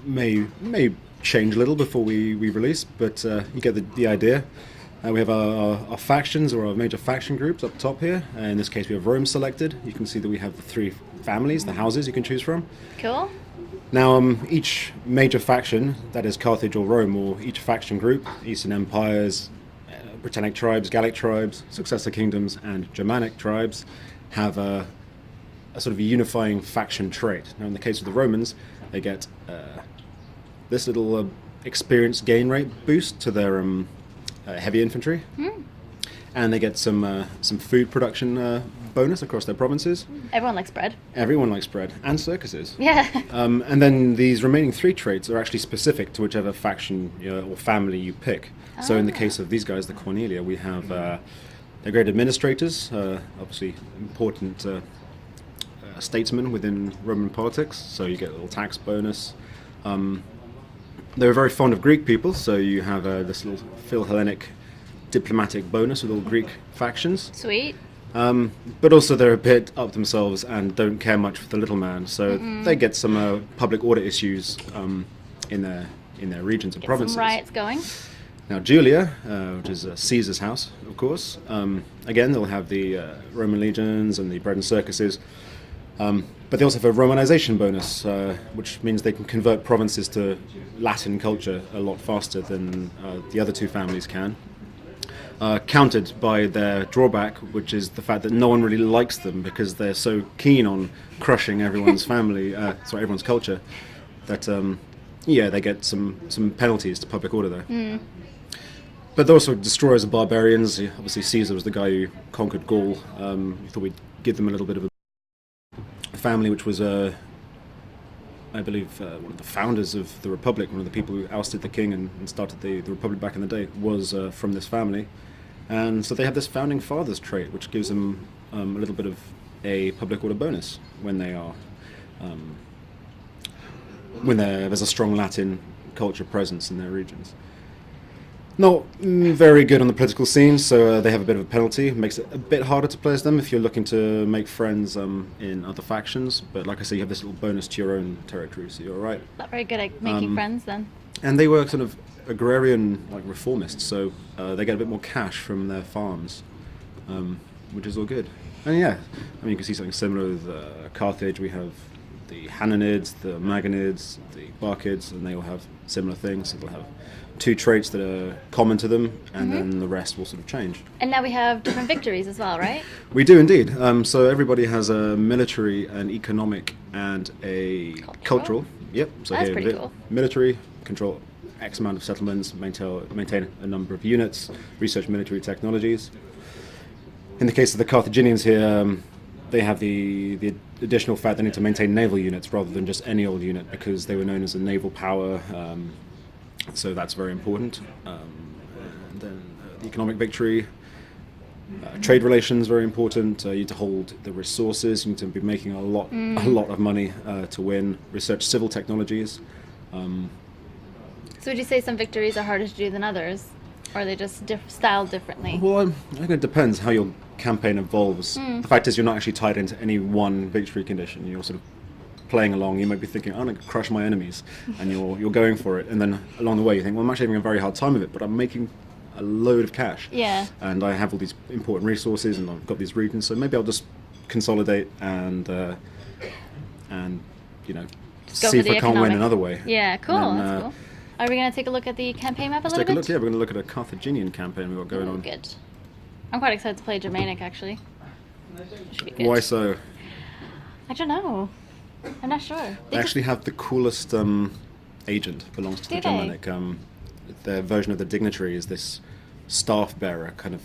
may change a little before we release, but you get the idea. We have our factions, or our major faction groups up top here. In this case, we have Rome selected. You can see that we have the three families, the houses you can choose from. Cool. Now, each major faction, that is Carthage or Rome, or each faction group, Eastern Empires, Britannic tribes, Gallic tribes, successor kingdoms, and Germanic tribes, have a sort of a unifying faction trait. Now, in the case of the Romans, they get this little experience gain rate boost to their heavy infantry, and they get some food production bonus across their provinces. Everyone likes bread. Everyone likes bread, and circuses. Yeah. And then these remaining three traits are actually specific to whichever faction or family you pick. So in the case of these guys, the Cornelia, we have they're great administrators, obviously important statesmen within Roman politics, so you get a little tax bonus. They were very fond of Greek people, so you have this little Philhellenic diplomatic bonus with all Greek factions. Sweet. But also they're a bit up themselves and don't care much for the little man, so they get some public order issues in their regions and provinces. Some riots going. Now Julia, which is Caesar's house, of course, again they'll have the Roman legions and the bread and circuses, but they also have a Romanization bonus, which means they can convert provinces to Latin culture a lot faster than the other two families can. Countered by their drawback, which is the fact that no one really likes them because they're so keen on crushing everyone's everyone's culture, that they get some penalties to public order there. But they're also destroyers of barbarians. Obviously, Caesar was the guy who conquered Gaul. We thought we'd give them a little bit of a family, which was, I believe, one of the founders of the Republic, one of the people who ousted the king and started the Republic back in the day, was from this family. And so they have this founding fathers trait, which gives them a little bit of a public order bonus when they are there's a strong Latin culture presence in their regions. Not very good on the political scene, so they have a bit of a penalty. It makes it a bit harder to play as them if you're looking to make friends in other factions. But like I say, you have this little bonus to your own territory, so you're all right. Not very good at making friends then. And they were sort of agrarian, like reformists, so they get a bit more cash from their farms, which is all good. And yeah, I mean, you can see something similar with Carthage. We have the Hananids, the Magonids, the Barkids, and they all have similar things. So they'll have two traits that are common to them, and then the rest will sort of change. And now we have different victories as well, right? We do indeed. So everybody has a military, an economic, and a cultural. Yep. So That's here, pretty cool. Military, control X amount of settlements, maintain a number of units, research military technologies. In the case of the Carthaginians here, they have the additional fact they need to maintain naval units rather than just any old unit, because they were known as a naval power. So that's very important. And then the economic victory, trade relations, very important. You need to hold the resources. You need to be making a lot of money to win. Research civil technologies. So would you say some victories are harder to do than others? Or are they just styled differently? Well, I think it depends how your campaign evolves. The fact is, you're not actually tied into any one victory condition. You're sort of playing along. You might be thinking, I'm going to crush my enemies, and you're going for it. And then along the way, you think, well, I'm actually having a very hard time of it, but I'm making a load of cash. Yeah. And I have all these important resources, and I've got these regions, so maybe I'll just consolidate and see if I can't win another way. Yeah, cool. Then, that's cool. Are we going to take a look at the campaign map a let's little take a bit? look. Yeah, we're going to look at a Carthaginian campaign we've got going on. Good. I'm quite excited to play Germanic, actually. Should be good. Why so? I don't know. I'm not sure. They actually have the coolest agent, belongs to the Do they? Germanic. Their version of the dignitary is this staff bearer, kind of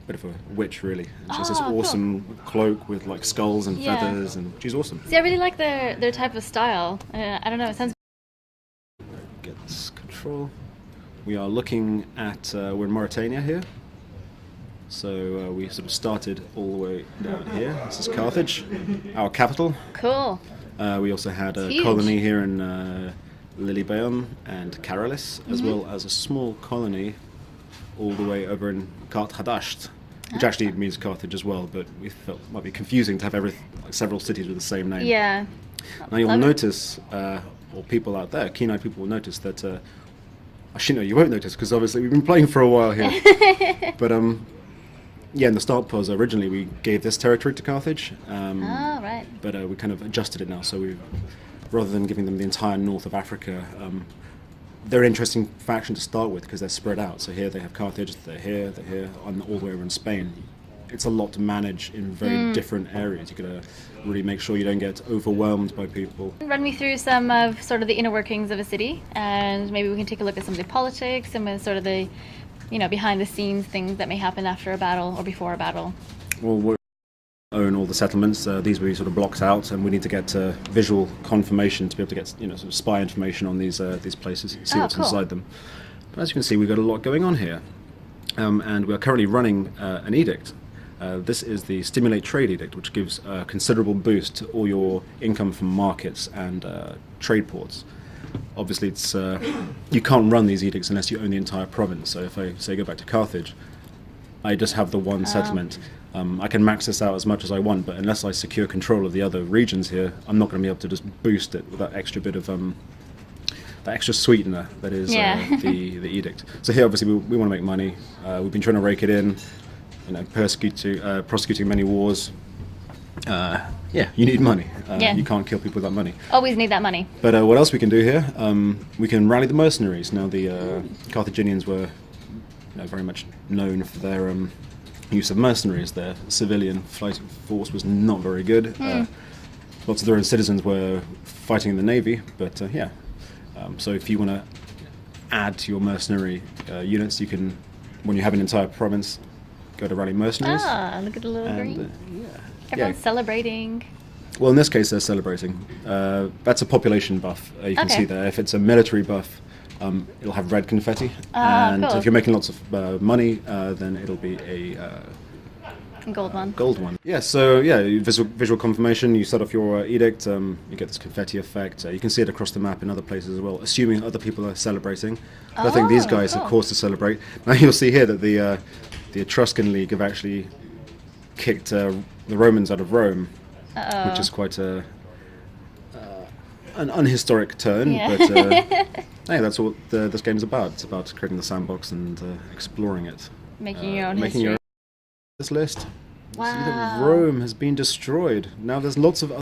bit of a witch, really. And she has this cool. awesome cloak with like skulls and Yeah. feathers, and she's awesome. See, I really like their type of style. I don't know, it sounds... Get this control. We are looking at, we're in Mauritania here. So we sort of started all the way down here. This is Carthage, our capital. Cool. We also had a huge. colony here in Lilybaeum and Caralis, as well as a small colony all the way over in Carthage, which actually means Carthage as well, but we felt it might be confusing to have several cities with the same name. Yeah. Now you'll Love it. notice, or people out there, keen-eyed people will notice that. Actually, no, you won't notice because obviously we've been playing for a while here. But yeah, in the start pause, originally we gave this territory to Carthage. Oh, right. But we kind of adjusted it now. So rather than giving them the entire north of Africa, they're an interesting faction to start with because they're spread out. So here they have Carthage, they're here, and all the way over in Spain. It's a lot to manage in very different areas. You've got to really make sure you don't get overwhelmed by people. Run me through some of sort of the inner workings of a city, and maybe we can take a look at some of the politics, some of sort of the, behind the scenes things that may happen after a battle or before a battle. Well, we own all the settlements. These will be sort of blocked out, and we need to get visual confirmation to be able to get sort of spy information on these places, see what's inside them. But as you can see, we've got a lot going on here, and we are currently running an edict. This is the Stimulate Trade Edict, which gives a considerable boost to all your income from markets and trade ports. Obviously, it's you can't run these edicts unless you own the entire province. So if I say go back to Carthage, I just have the one settlement. I can max this out as much as I want, but unless I secure control of the other regions here, I'm not going to be able to just boost it with that extra bit of that extra sweetener that is the edict. So here, obviously, we want to make money. We've been trying to rake it in. Prosecuting many wars. You need money. You can't kill people without money. Always need that money. But what else we can do here? We can rally the mercenaries. Now, the Carthaginians were very much known for their use of mercenaries. Their civilian fighting force was not very good. Lots of their own citizens were fighting in the navy. But so if you want to add to your mercenary units, you can, when you have an entire province, go to rally mercenaries. Look at the little green. Everyone's celebrating. Well, in this case, they're celebrating. That's a population buff. You can see there. If it's a military buff, it'll have red confetti. And cool. if you're making lots of money, then it'll be a gold one. Gold one. Yeah, so visual confirmation. You set off your edict, you get this confetti effect. You can see it across the map in other places as well, assuming other people are celebrating. But I think these guys are caused to celebrate. Now you'll see here that the Etruscan League have actually kicked the Romans out of Rome, which is quite an unhistoric turn, but hey, that's what this game's about. It's about creating the sandbox and exploring it. Making your own history. This list. Wow. See that Rome has been destroyed. Now there's lots of